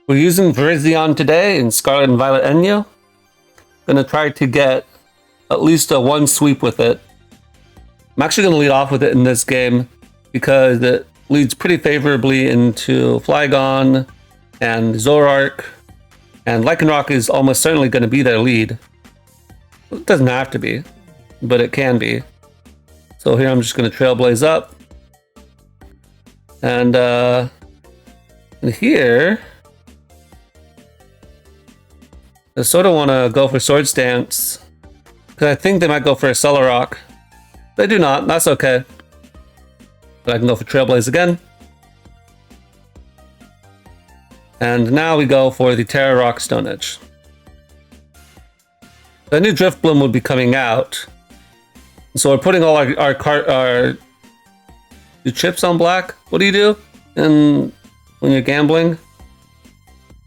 We're using Virizion today in Scarlet and Violet Enyo. Gonna try to get at least a one sweep with it. I'm actually gonna lead off with it in this game because it leads pretty favorably into Flygon and Zoroark, and Lycanroc is almost certainly gonna be their lead. It doesn't have to be, but it can be. So here I'm just gonna Trailblaze up. And here, I sort of want to go for Swords Dance, because I think they might go for a Celerock. They do not, that's okay. But I can go for Trailblaze again. And now we go for the Terra Rock Stone Edge. The new Drifblim would be coming out. So we're putting all our chips on black. What do you do when you're gambling?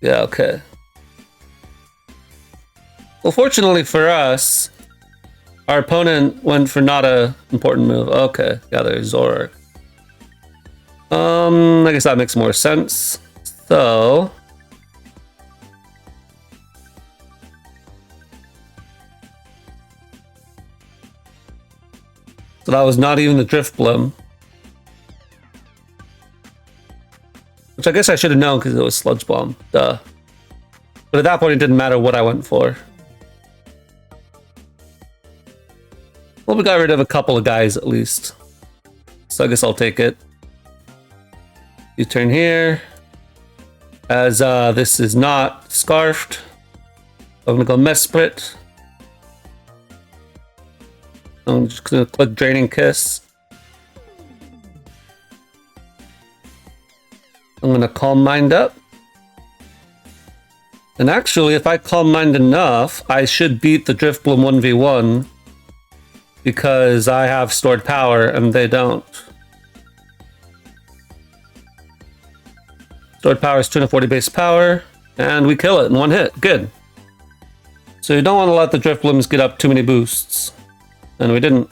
Yeah, okay. Well, fortunately for us, our opponent went for not a important move. Okay, yeah, there's Zoroark. I guess that makes more sense. So that was not even the Drifblim. Which I guess I should have known because it was Sludge Bomb. Duh. But at that point, it didn't matter what I went for. Well, we got rid of a couple of guys at least. So I guess I'll take it. You turn here. As this is not Scarfed, I'm gonna go Mesprit. I'm just gonna click Draining Kiss. I'm gonna Calm Mind up. And actually, if I Calm Mind enough, I should beat the Drifblim 1v1 because I have stored power and they don't. Stored power is 240 base power, and we kill it in one hit. Good. So you don't want to let the Drifblims get up too many boosts. And we didn't.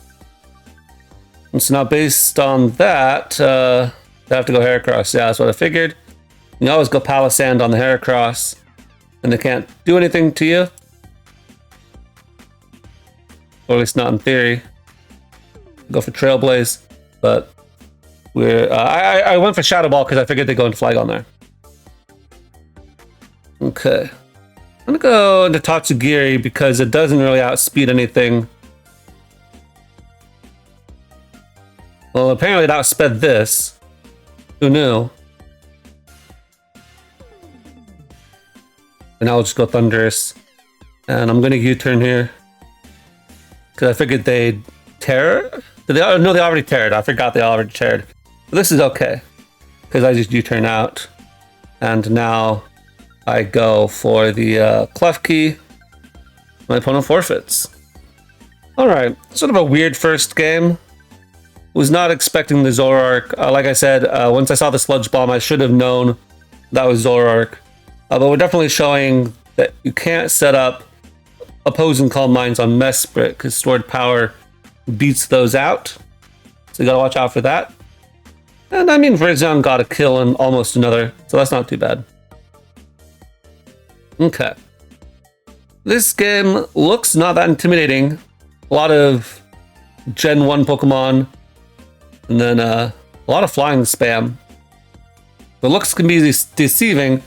And so now based on that, they have to go Heracross. Yeah, that's what I figured. You always go Palisand on the Heracross, and they can't do anything to you. Or at least not in theory. Go for Trailblaze, but we're... I went for Shadow Ball because I figured they'd go into Flygon there. Okay. I'm gonna go into Tatsugiri because it doesn't really outspeed anything. Well, apparently it outsped this. Who knew? And I'll just go Thunderous. And I'm gonna U-turn here. Because I figured they'd Terra? No, they already Terra'd. I forgot they already Terra'd. But this is okay. Because I just U-turn out. And now I go for the Klefki. My opponent forfeits. Alright, sort of a weird first game. Was not expecting the Zoroark. Like I said, once I saw the Sludge Bomb, I should have known that was Zoroark. But we're definitely showing that you can't set up opposing Calm Minds on Mesprit because stored power beats those out. So you gotta watch out for that. And I mean, Virizion got a kill and almost another, so that's not too bad. Okay. This game looks not that intimidating. A lot of Gen 1 Pokemon. And then a lot of flying spam. The looks can be deceiving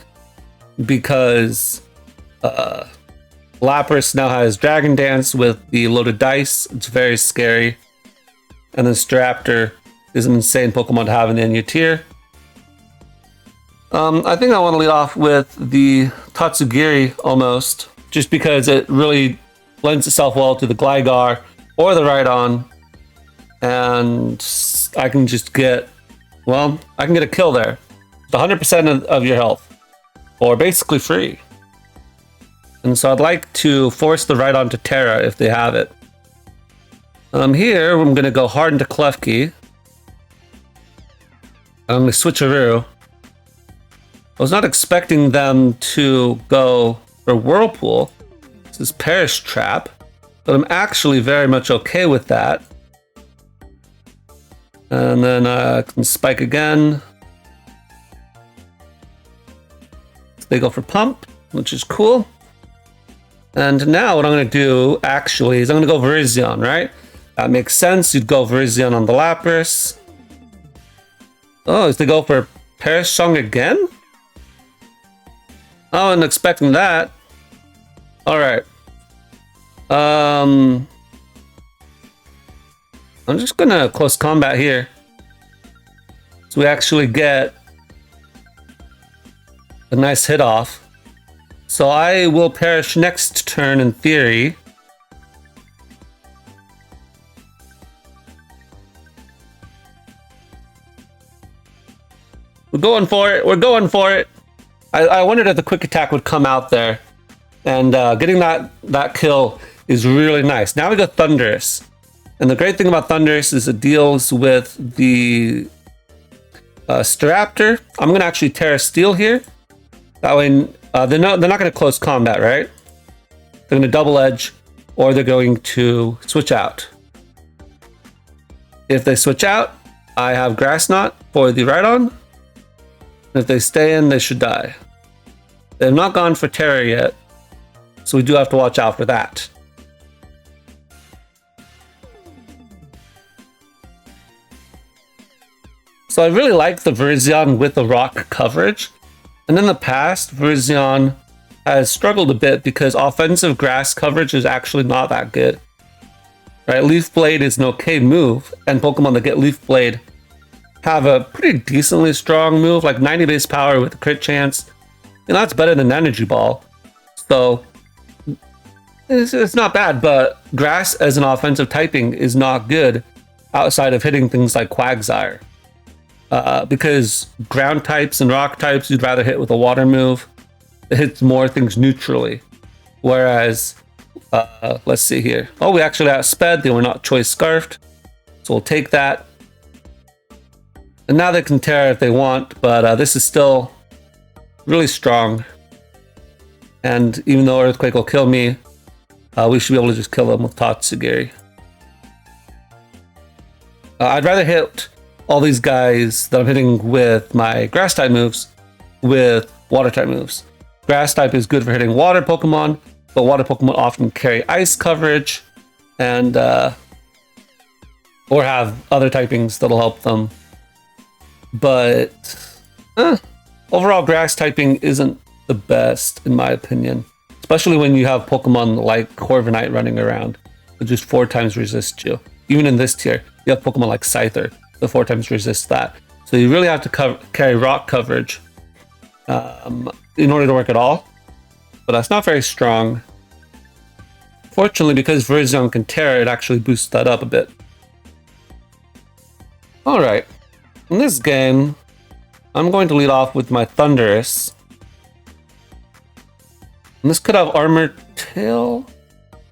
because Lapras now has Dragon Dance with the loaded dice. It's very scary. And then Staraptor is an insane Pokemon to have in the NU tier. I think I want to lead off with the Tatsugiri almost, just because it really lends itself well to the Gligar or the Rhydon. And I can just get, well, I can get a kill there. 100% of your health, or basically free. And so I'd like to force the Rhydon to Terra if they have it. Here, I'm going to go hard into Klefki. I'm going to switcheroo. I was not expecting them to go for Whirlpool. This is Perish Trap, but I'm actually very much okay with that. And then I can spike again. They go for pump, which is cool. And now what I'm going to do, actually, is I'm going to go Virizion, right? That makes sense. You'd go Virizion on the Lapras. Oh, is they go for Parasong again? I wasn't expecting that. Alright. I'm just going to close combat here. So we actually get a nice hit off. So I will perish next turn in theory. We're going for it. We're going for it. I wondered if the quick attack would come out there. And getting that kill is really nice. Now we got Thundurus. And the great thing about Thundurus is it deals with the Staraptor. I'm going to actually Terasteel here. That way, they're not going to close combat, right? They're going to double edge, or they're going to switch out. If they switch out, I have Grass Knot for the Rhydon. If they stay in, they should die. They have not gone for Terror yet, so we do have to watch out for that. So I really like the Virizion with the rock coverage. And in the past, Virizion has struggled a bit because offensive grass coverage is actually not that good. Right? Leaf Blade is an okay move, and Pokemon that get Leaf Blade have a pretty decently strong move, like 90 base power with a crit chance. And that's better than Energy Ball. So it's not bad, but grass as an offensive typing is not good outside of hitting things like Quagsire. Because ground types and rock types, you'd rather hit with a water move. It hits more things neutrally. Whereas, let's see here. Oh, we actually outsped. They were not choice scarfed. So we'll take that. And now they can tear if they want, but this is still really strong. And even though Earthquake will kill me, we should be able to just kill them with Tatsugiri. I'd rather hit all these guys that I'm hitting with my grass type moves with water type moves. Grass type is good for hitting water Pokemon, but water Pokemon often carry ice coverage and or have other typings that'll help them. But overall grass typing isn't the best in my opinion, especially when you have Pokemon like Corviknight running around that just 4 times resist you. Even in this tier, you have Pokemon like Scyther that 4 times resist that. So you really have to carry rock coverage in order to work at all. But that's not very strong. Fortunately, because Virizion can tear, it actually boosts that up a bit. Alright. In this game, I'm going to lead off with my Thundurus. And this could have Armor Tail?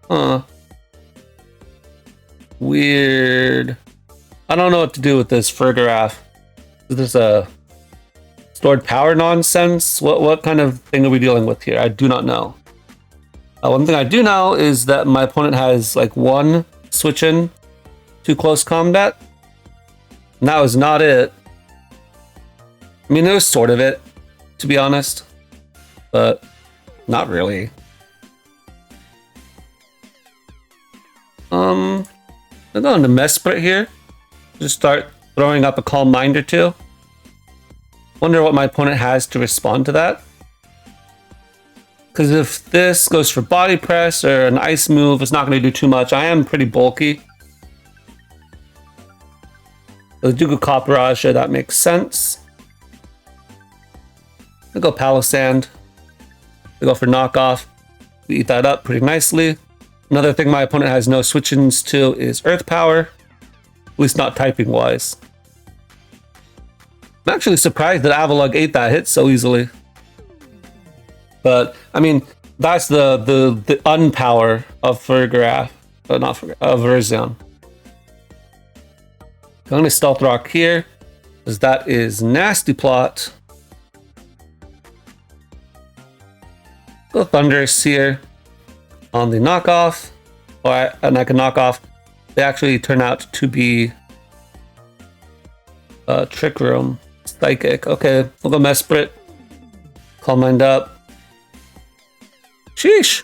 Huh. Weird. I don't know what to do with this Fergaraf. Is this a stored power nonsense? What kind of thing are we dealing with here? I do not know. One thing I do know is that my opponent has like 1 switch in to close combat. And that was not it. I mean, it was sort of it, to be honest. But not really. I'm going to Mesprit here. Just start throwing up a Calm Mind or 2. Wonder what my opponent has to respond to that. Because if this goes for Body Press or an Ice move, it's not going to do too much. I am pretty bulky. So do go Copperage, that makes sense. I'll go Palossand. We go for Knockoff. We eat that up pretty nicely. Another thing my opponent has no switch-ins to is Earth Power. At least not typing-wise. I'm actually surprised that Avalugg ate that hit so easily. But, I mean, that's the unpower of Fergaraf. Not Fergaraf, of Virizion. I'm going to Stealth Rock here, because that is Nasty Plot. Go Thundurus here on the knockoff. And I can knock off. They actually turn out to be Trick Room. Psychic. Okay, we'll go Mesprit. Calm Mind up. Sheesh.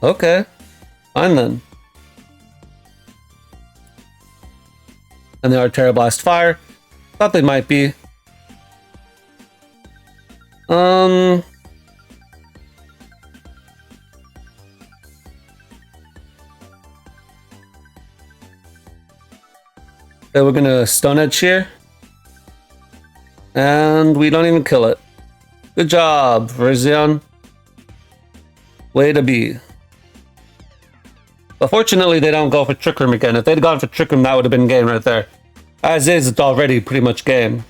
Okay. Fine then. And they are Terra Blast Fire. Thought they might be. Okay, we're gonna Stone Edge here. And we don't even kill it. Good job, Virizion. Way to be. But fortunately, they don't go for Trick Room again. If they'd gone for Trick Room, that would have been game right there. As is, it's already pretty much game.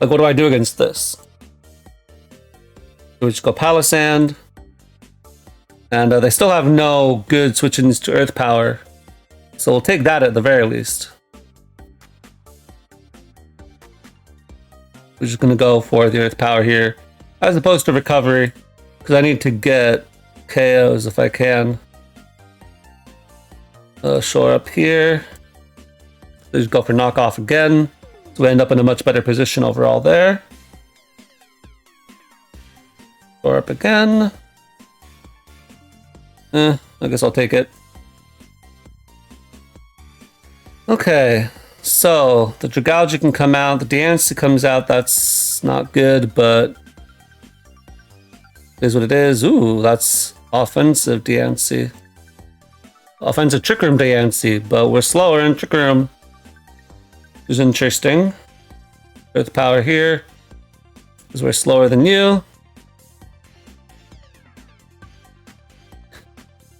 Like, what do I do against this? We just go Palisand. And they still have no good switch-ins to Earth Power. So we'll take that at the very least. We're just going to go for the Earth Power here. As opposed to Recovery. Because I need to get KOs if I can. Shore up here. Just go for Knockoff again. So we end up in a much better position overall there. Shore up again. I guess I'll take it. Okay. So, the Dragalge can come out. The Diancie comes out. That's not good, but... is what it is. Ooh, that's offensive Diancie. Offensive Trick Room Diancie, but we're slower in Trick Room. Which is interesting. Earth Power here. Because we're slower than you.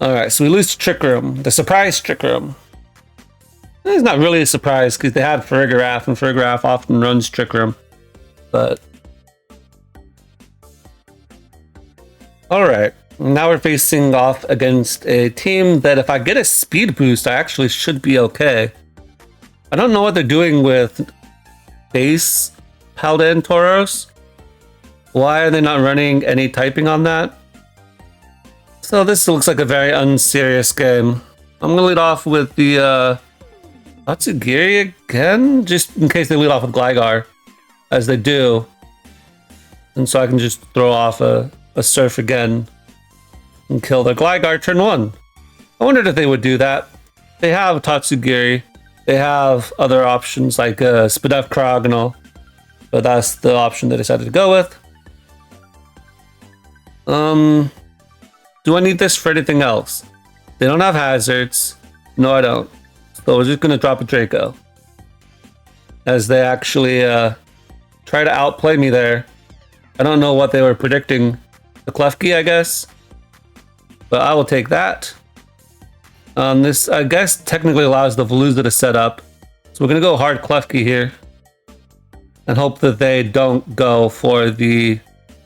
Alright, so we lose to Trick Room. The surprise Trick Room. It's not really a surprise because they had Farigiraf, and Farigiraf often runs Trick Room. But... alright, now we're facing off against a team that if I get a speed boost, I actually should be okay. I don't know what they're doing with base Paldean Tauros. Why are they not running any typing on that? So this looks like a very unserious game. I'm gonna lead off with the Tatsugiri again, just in case they lead off with Gligar, as they do. And so I can just throw off a Surf again and kill the Gligar turn 1. I wondered if they would do that. They have Tatsugiri. They have other options like Spadef Cryogonal, but that's the option they decided to go with. Do I need this for anything else? They don't have hazards. No, I don't. So we're just going to drop a Draco. As they actually try to outplay me there. I don't know what they were predicting. The Klefki, I guess. But I will take that. This, I guess, technically allows the Veluza to set up. So we're going to go hard Klefki here. And hope that they don't go for the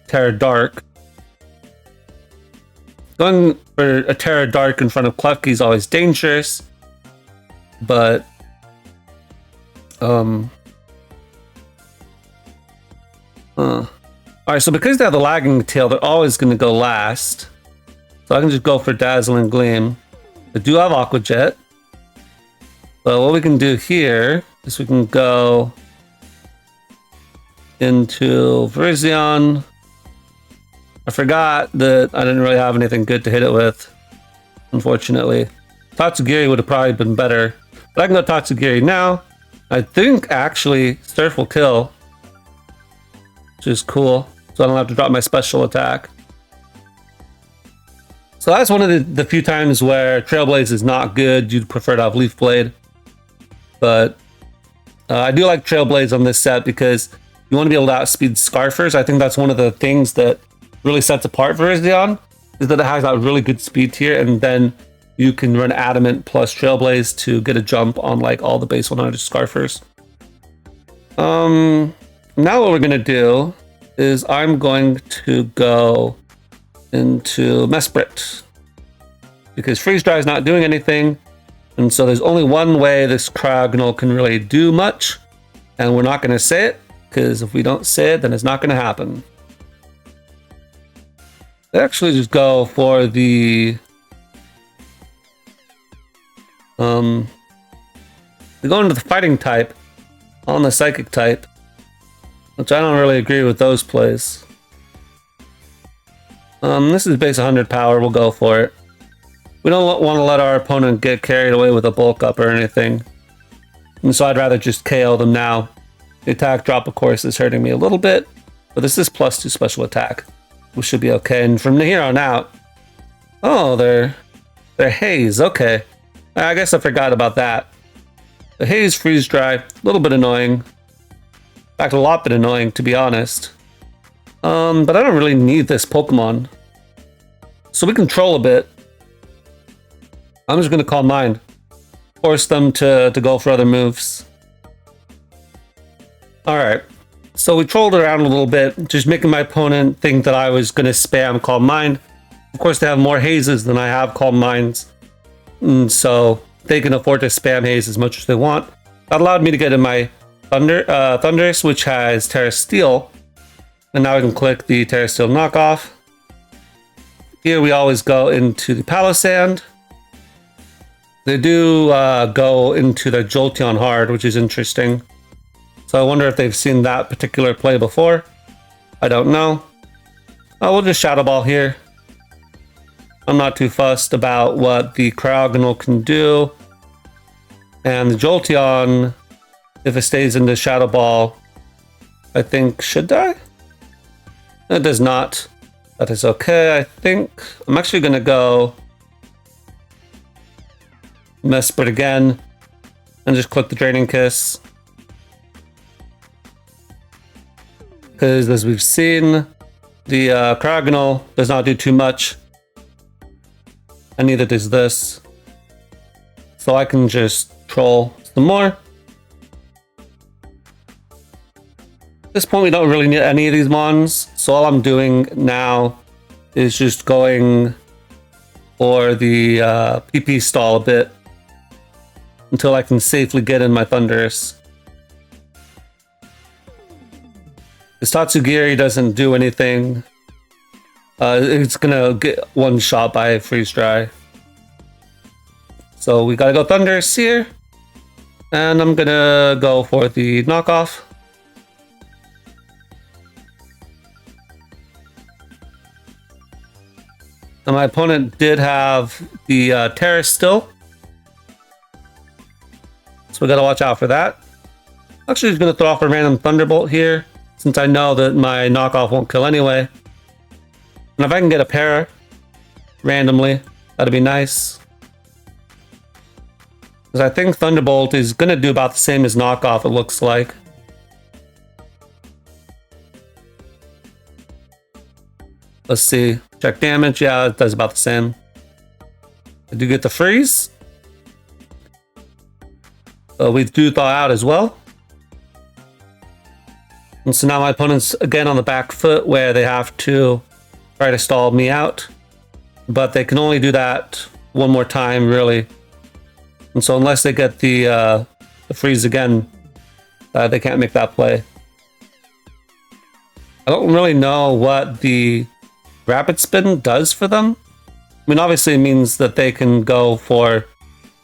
Terra Dark. Going for a Terra Dark in front of Klefki is always dangerous. But... Alright, so because they have the lagging tail, they're always going to go last. So I can just go for Dazzling Gleam. They do have Aqua Jet. But what we can do here is we can go into Virizion. I forgot that I didn't really have anything good to hit it with, unfortunately. Tatsugiri would have probably been better. But I can go Tatsugiri now. I think, actually, Surf will kill. Which is cool. So I don't have to drop my special attack. So that's one of the few times where Trailblaze is not good. You'd prefer to have Leaf Blade. But I do like Trailblaze on this set because you want to be able to outspeed Scarfers. I think that's one of the things that really sets apart Virizion, is that it has that really good speed tier, and then you can run Adamant plus Trailblaze to get a jump on like all the base 100 Scarfers. Now what we're gonna do is I'm going to go into Mesprit because Freeze Dry is not doing anything, and so there's only one way this Cryogonal can really do much, and we're not going to say it because if we don't say it, then it's not going to happen. They actually just go for the they go into the Fighting type on the Psychic type, which I don't really agree with those plays. This is base 100 power. We'll go for it. We don't want to let our opponent get carried away with a bulk up or anything. And so I'd rather just KO them now. The attack drop, of course, is hurting me a little bit. But this is +2 special attack. We should be okay. And from here on out... Oh, they're haze. Okay. I guess I forgot about that. The haze freeze dry. A little bit annoying. In fact, a lot bit annoying, to be honest. But I don't really need this Pokemon. So we control a bit. I'm just going to Calm Mind. Force them to go for other moves. Alright. So we trolled around a little bit, just making my opponent think that I was going to spam Calm Mind. Of course, they have more hazes than I have Calm Minds. And so they can afford to spam haze as much as they want. That allowed me to get in my Thundurus, which has Terra Steel. And now I can click the Terra Steel knockoff. Here we always go into the Palossand. They do go into the Jolteon hard, which is interesting. So I wonder if they've seen that particular play before. I don't know. We'll just Shadow Ball here. I'm not too fussed about what the Cryogonal can do. And the Jolteon, if it stays in the Shadow Ball, I think should die. It does not. That is okay, I think. I'm actually going to go Mesprit again and just click the Draining Kiss. Because as we've seen, the Cryogonal does not do too much. And neither does this. So I can just troll some more. At this point, we don't really need any of these mons. So all I'm doing now is just going for the PP stall a bit. Until I can safely get in my Thundurus. This Tatsugiri doesn't do anything. It's gonna get one shot by Freeze Dry. So we gotta go Thundurus here. And I'm gonna go for the knockoff. And my opponent did have the Terra still. So we gotta watch out for that. Actually, just gonna throw off a random Thunderbolt here, since I know that my knockoff won't kill anyway. And if I can get a para randomly, that'd be nice. Because I think Thunderbolt is gonna do about the same as knockoff, it looks like. Let's see. Check damage. Yeah, it does about the same. I do get the freeze. We do thaw out as well. And so now my opponent's again on the back foot where they have to try to stall me out. But they can only do that one more time, really. And so unless they get the freeze again, they can't make that play. I don't really know what the Rapid Spin does for them. I mean, obviously it means that they can go for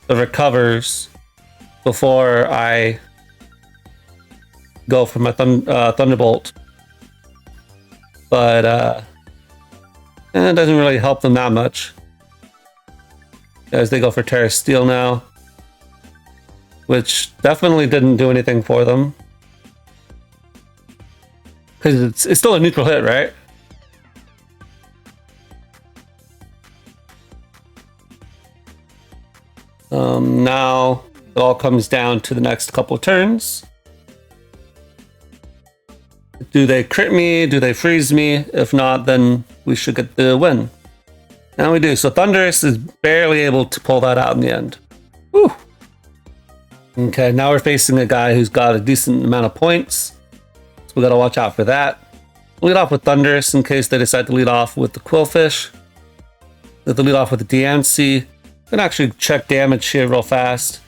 the recovers before I go for my Thunderbolt. But it doesn't really help them that much. As they go for Terra Steel now. Which definitely didn't do anything for them. Because it's still a neutral hit, right? Now it all comes down to the next couple of turns. Do they crit me? Do they freeze me? If not, then we should get the win. And we do. So Thundurus is barely able to pull that out in the end. Whew. Okay, now we're facing a guy who's got a decent amount of points. So we gotta watch out for that. Lead off with Thundurus in case they decide to lead off with the Quillfish. They lead off with the Diancie. I'm gonna actually check damage here real fast.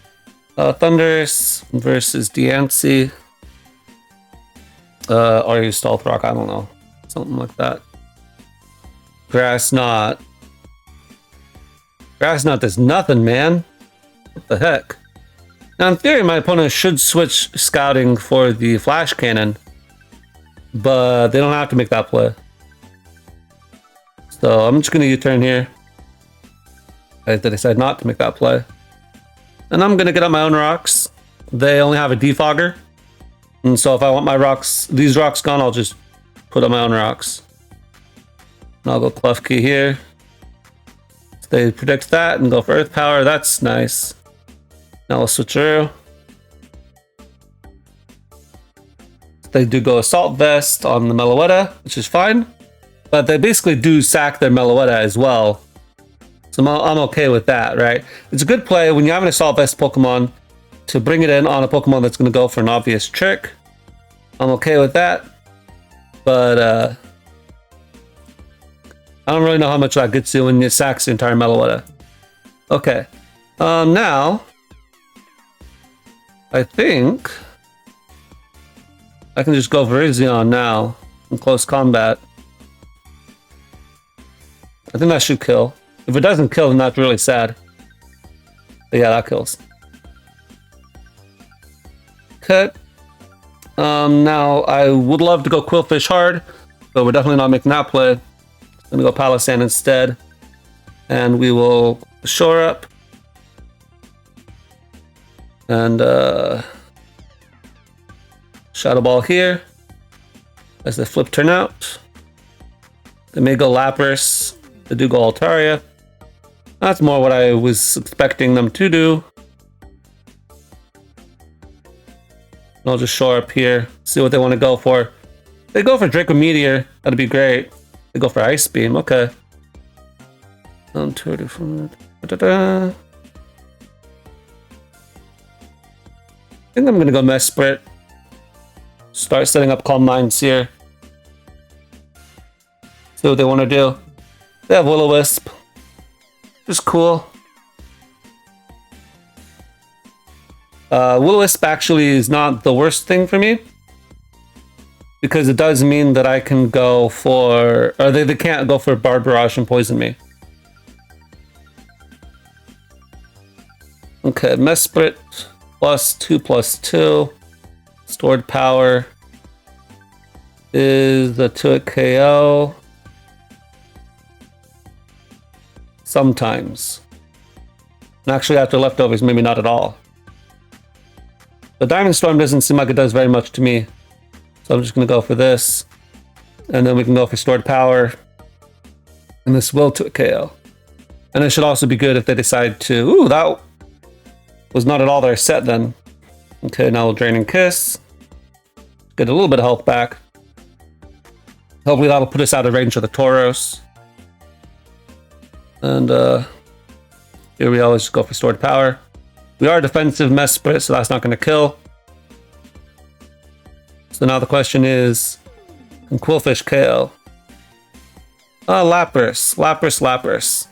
Thundurus versus Diancie. Or you Stealth Rock, I don't know. Something like that. Grass Knot. Grass Knot does nothing, man. What the heck? Now, in theory, my opponent should switch Scouting for the Flash Cannon. But they don't have to make that play. So I'm just going to U-turn here. I decided not to make that play. And I'm going to get up my own rocks. They only have a defogger. And so if I want my rocks, these rocks gone, I'll just put up my own rocks. And I'll go Clef Key here. So they predict that and go for Earth Power. That's nice. Now we'll switch through. They do go Assault Vest on the Meloetta, which is fine. But they basically do sack their Meloetta as well. So I'm okay with that, right? It's a good play when you have an Assault Vest Pokemon to bring it in on a Pokemon that's going to go for an obvious trick. I'm okay with that. But I don't really know how much that gets you when it sacks the entire Meloetta. Okay. Now, I think I can just go Virizion now in close combat. I think that should kill. If it doesn't kill, then that's really sad. But yeah, that kills. Okay. Now, I would love to go Quillfish hard, but we're definitely not making that play. I'm going to go Palossand instead. And we will shore up. And Shadow Ball here. As the flip turn out. They may go Lapras. They do go Altaria. That's more what I was expecting them to do. I'll just shore up here, see what they want to go for. They go for Draco Meteor, that'd be great. They go for Ice Beam, okay. I think I'm gonna go Mesprit. Start setting up Calm Minds here. See what they want to do. They have Will-O-Wisp. Just cool. Will-O-Wisp actually is not the worst thing for me. Because it does mean that I can go for... Or they can't go for Barbarage and poison me. Okay, Mesprit. +2/+2. Stored power. Is a 2-hit KO. Sometimes. And actually after leftovers, maybe not at all. The Diamond Storm doesn't seem like it does very much to me. So I'm just going to go for this. And then we can go for Stored Power. And this will to a KO. And it should also be good if they decide to... Ooh, that was not at all their set then. Okay, now we'll Draining Kiss. Get a little bit of health back. Hopefully that'll put us out of range of the Tauros. And here we always go for Stored Power. We are defensive Mesprit, so that's not going to kill. So now the question is, can Quillfish KO? Lapras. Lapras.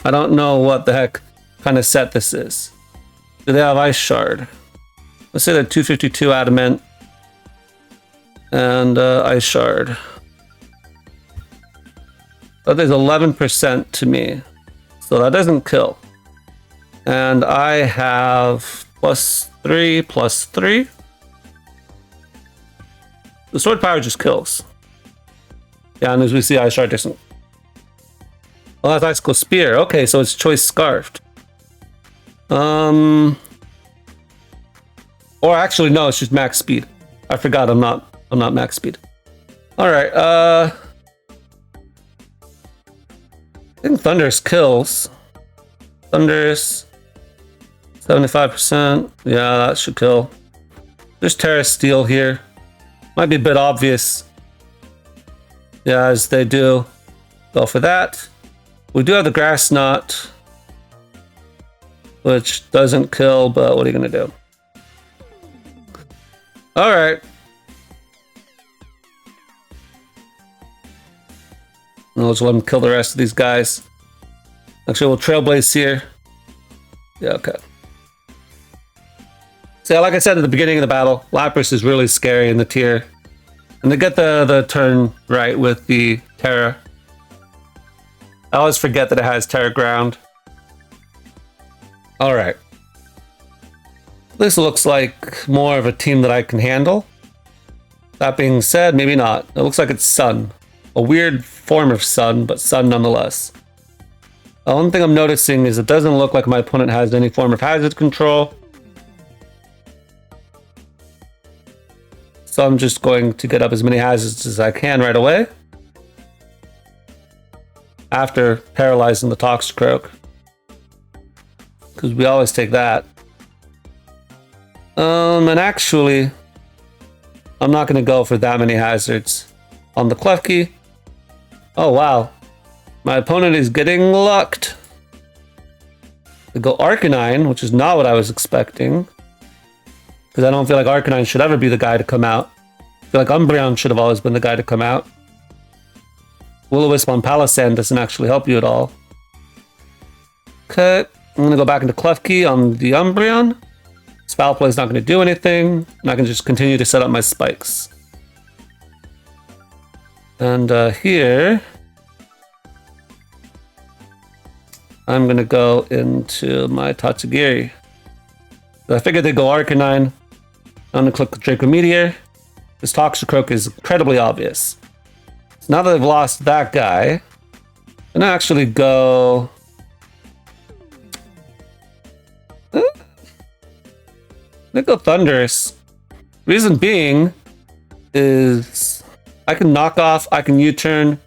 I don't know what the heck kind of set this is. Do they have Ice Shard? Let's say they're 252 Adamant. And Ice Shard. That is 11% to me. So that doesn't kill. And I have +3/+3. The Sword Power just kills. Yeah, and as we see, Ice Shard doesn't. Well, that's Icicle Spear. Okay, so it's Choice Scarfed. Or actually, no, it's just max speed. I forgot I'm not max speed. Alright, I think Thundurus kills. Thundurus, 75%. Yeah, that should kill. There's Terra Steel here. Might be a bit obvious. Yeah, as they do. Go for that. We do have the Grass Knot, which doesn't kill, but what are you going to do? Alright. I'll just let him kill the rest of these guys. Actually, we'll Trailblaze here. Yeah, okay. So, like I said at the beginning of the battle, Lapras is really scary in the tier. And they get the turn right with the Terra. I always forget that it has Terra Ground. Alright. This looks like more of a team that I can handle. That being said, maybe not. It looks like it's Sun. a weird form of sun, but sun nonetheless. The one thing I'm noticing is it doesn't look like my opponent has any form of hazard control. So I'm just going to get up as many hazards as I can right away, after paralyzing the Toxicroak, because we always take that. And actually, I'm not going to go for that many hazards on the Klefki. Oh wow, my opponent is getting lucked. They go Arcanine, which is not what I was expecting, because I don't feel like Arcanine should ever be the guy to come out. I feel like Umbreon should have always been the guy to come out. Will-O-Wisp on Palossand doesn't actually help you at all. Okay, I'm going to go back into Klefki on the Umbreon. Foul Play is not going to do anything, and I can just continue to set up my spikes. And here, I'm going to go into my Tatsugiri. So I figured they'd go Arcanine. I'm going to click the Draco Meteor. This Toxicroak is incredibly obvious. So now that I've lost that guy, I'm going to actually go... I'm gonna go Thundurus. Reason being is I can knock off, I can U-turn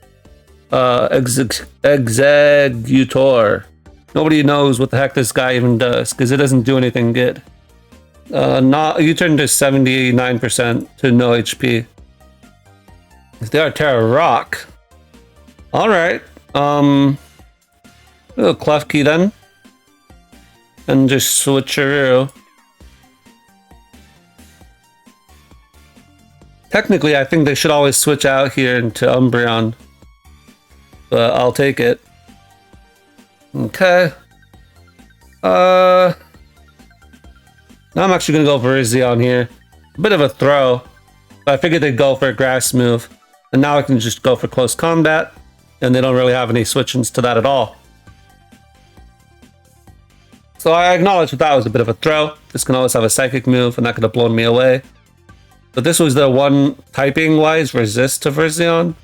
Exeggutor. Nobody knows what the heck this guy even does, because it doesn't do anything good. U-turn to 79% to no HP. If they are Terra Rock. Alright. A little Klefki then. And just switcheroo. Technically, I think they should always switch out here into Umbreon. But I'll take it. Okay. Now I'm actually going to go Virizion here. A bit of a throw. But I figured they'd go for a grass move. And now I can just go for close combat. And they don't really have any switch-ins to that at all. So I acknowledge that was a bit of a throw. This can always have a psychic move, and that could have blown me away. But this was the one typing-wise resist to Virizion,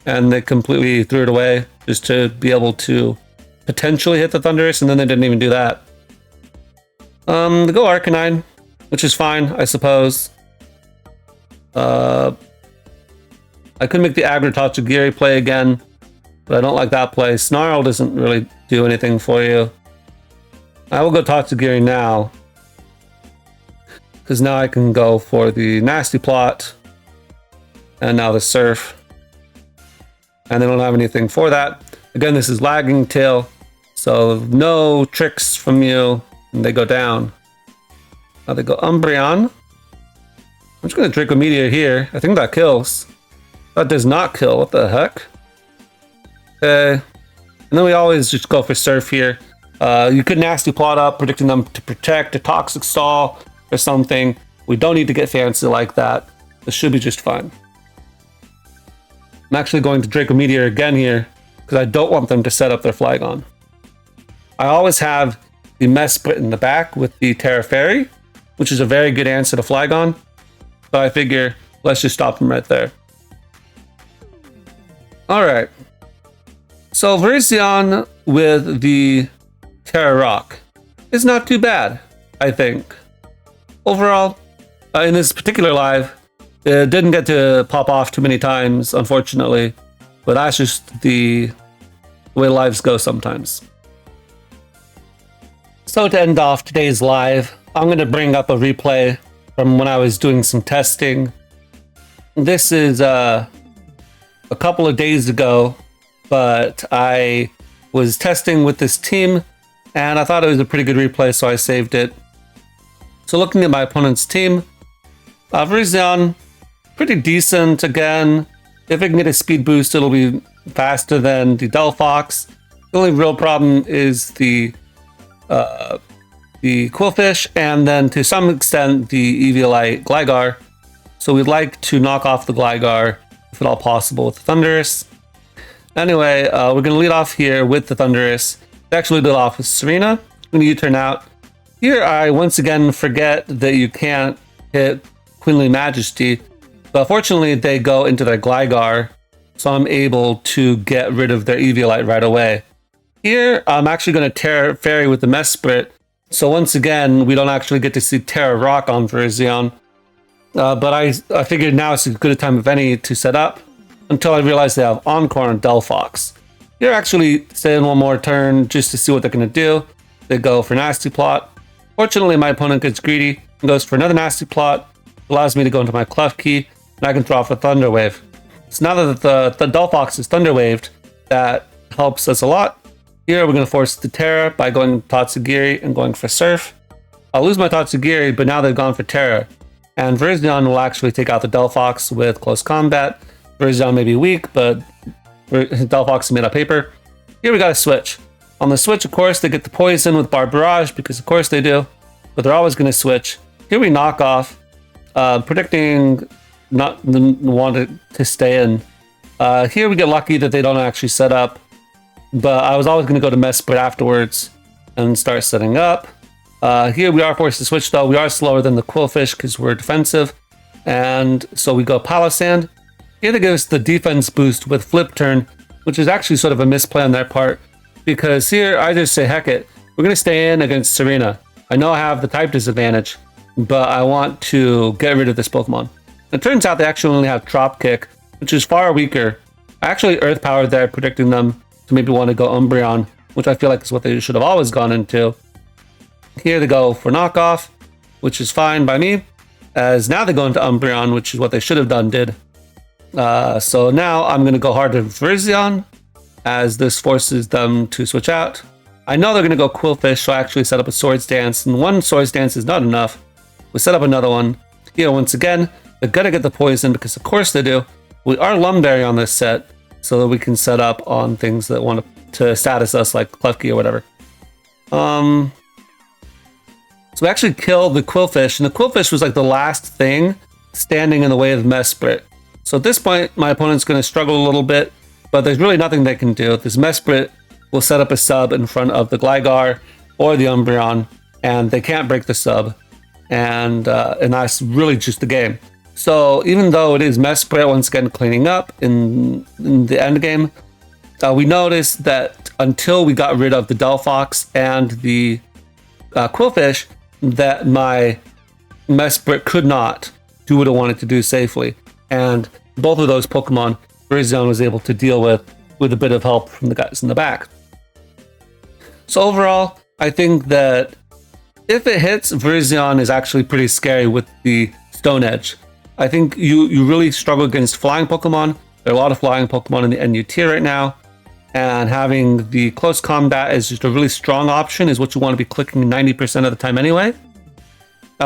and they completely threw it away just to be able to potentially hit the Thundurus, and then they didn't even do that. They go Arcanine, which is fine, I suppose. I could make the Aggro Tatsugiri play again, but I don't like that play. Snarl doesn't really do anything for you. I will go Tatsugiri now, because now I can go for the Nasty Plot, and now the Surf. And they don't have anything for that. Again, this is Lagging Tail, so no tricks from you, and they go down. Now they go Umbreon. I'm just going to Draco Meteor here. I think that kills. That does not kill, what the heck? Okay. And then we always just go for Surf here. You could Nasty Plot up, predicting them to protect a Toxic Stall or something. We don't need to get fancy like that. This should be just fine. I'm actually going to Draco Meteor again here, because I don't want them to set up their Flygon. I always have the Mesprit in the back with the Terra Fairy, which is a very good answer to Flygon. So I figure, let's just stop them right there. Alright. So Virizion with the Terra Rock is not too bad, I think. Overall, in this particular live, it didn't get to pop off too many times, unfortunately. But that's just the way lives go sometimes. So to end off today's live, I'm going to bring up a replay from when I was doing some testing. This is a couple of days ago, but I was testing with this team, and I thought it was a pretty good replay, so I saved it. So looking at my opponent's team, Virizion, pretty decent again. If it can get a speed boost, it'll be faster than the Delphox. The only real problem is the Quillfish, and then to some extent the Eviolite Gligar. So we'd like to knock off the Gligar, if at all possible, with the Thundurus. Anyway, we're going to lead off here with the Thundurus. We actually lead off with Serena. I'm going to U-turn out. Here I once again forget that you can't hit Queenly Majesty, but fortunately they go into their Gligar, so I'm able to get rid of their Eviolite right away. Here, I'm actually going to Terra Fairy with the Mesprit, so once again, we don't actually get to see Terra Rock on Virizion. But I figured now it's as good a time of any to set up, until I realized they have Encore and Delphox. Here, actually stay in one more turn just to see what they're going to do. They go for Nasty Plot. Fortunately, my opponent gets greedy and goes for another Nasty Plot. Allows me to go into my Clef Key, and I can throw off a Thunder Wave. So now that the Delphox is Thunder Waved, that helps us a lot. Here, we're going to force the Terra by going Tatsugiri and going for Surf. I'll lose my Tatsugiri, but now they've gone for Terra. And Virizion will actually take out the Delphox with Close Combat. Virizion may be weak, but Delphox is made of paper. Here we got a switch. On the switch, of course, they get the poison with Barbarage, because of course they do. But they're always going to switch. Here we knock off, predicting not want to stay in. Here we get lucky that they don't actually set up. But I was always going to go to Mesprit afterwards and start setting up. Here we are forced to switch though. We are slower than the Quillfish because we're defensive. And so we go Palisand. Here they give us the defense boost with Flip Turn, which is actually sort of a misplay on their part. Because here I just say, heck it, we're going to stay in against Serena. I know I have the type disadvantage, but I want to get rid of this Pokemon. It turns out they actually only have Drop Kick, which is far weaker. I actually Earth Powered there, predicting them to maybe want to go Umbreon, which I feel like is what they should have always gone into. Here they go for Knockoff, which is fine by me, as now they go into Umbreon, which is what they should have did. So now I'm going to go hard to Virizion, as this forces them to switch out. I know they're going to go Quillfish, so I actually set up a Swords Dance, and one Swords Dance is not enough. We set up another one. Here, once again, they're going to get the poison, because of course they do. We are Lumberry on this set, so that we can set up on things that want to status us, like Klefki or whatever. So we actually killed the Quillfish, and the Quillfish was like the last thing standing in the way of Mesprit. So at this point, my opponent's going to struggle a little bit, but there's really nothing they can do. This Mesprit will set up a sub in front of the Gligar or the Umbreon, and they can't break the sub, and that's really just the game. So even though it is Mesprit once again cleaning up in the end game, we noticed that until we got rid of the Delphox and the Quillfish, that my Mesprit could not do what it wanted to do safely. And both of those Pokemon, Virizion was able to deal with a bit of help from the guys in the back. So overall, I think that if it hits, Virizion is actually pretty scary with the Stone Edge. I think you really struggle against flying Pokemon. There are a lot of flying Pokemon in the NU tier right now. And having the close combat as just a really strong option is what you want to be clicking 90% of the time anyway.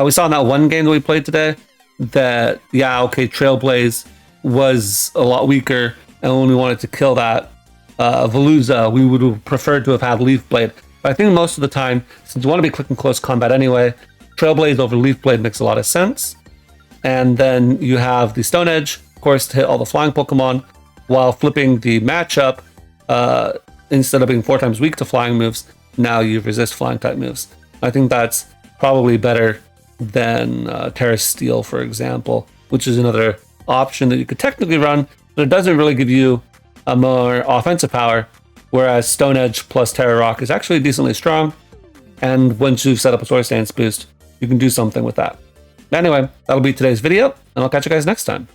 We saw in that one game that we played today that, yeah, okay, Trailblaze was a lot weaker. And when we wanted to kill that Veluza, we would have preferred to have had Leaf Blade. But I think most of the time, since you want to be clicking close combat anyway, Trailblaze over Leaf Blade makes a lot of sense. And then you have the Stone Edge, of course, to hit all the flying Pokemon, while flipping the matchup. Instead of being 4 times weak to flying moves, now you resist flying type moves. I think that's probably better than Terra Steel, for example, which is another option that you could technically run, but it doesn't really give you a more offensive power, whereas Stone Edge plus Terra Rock is actually decently strong, and once you've set up a Swords Dance boost, you can do something with that. Anyway, that'll be today's video, and I'll catch you guys next time.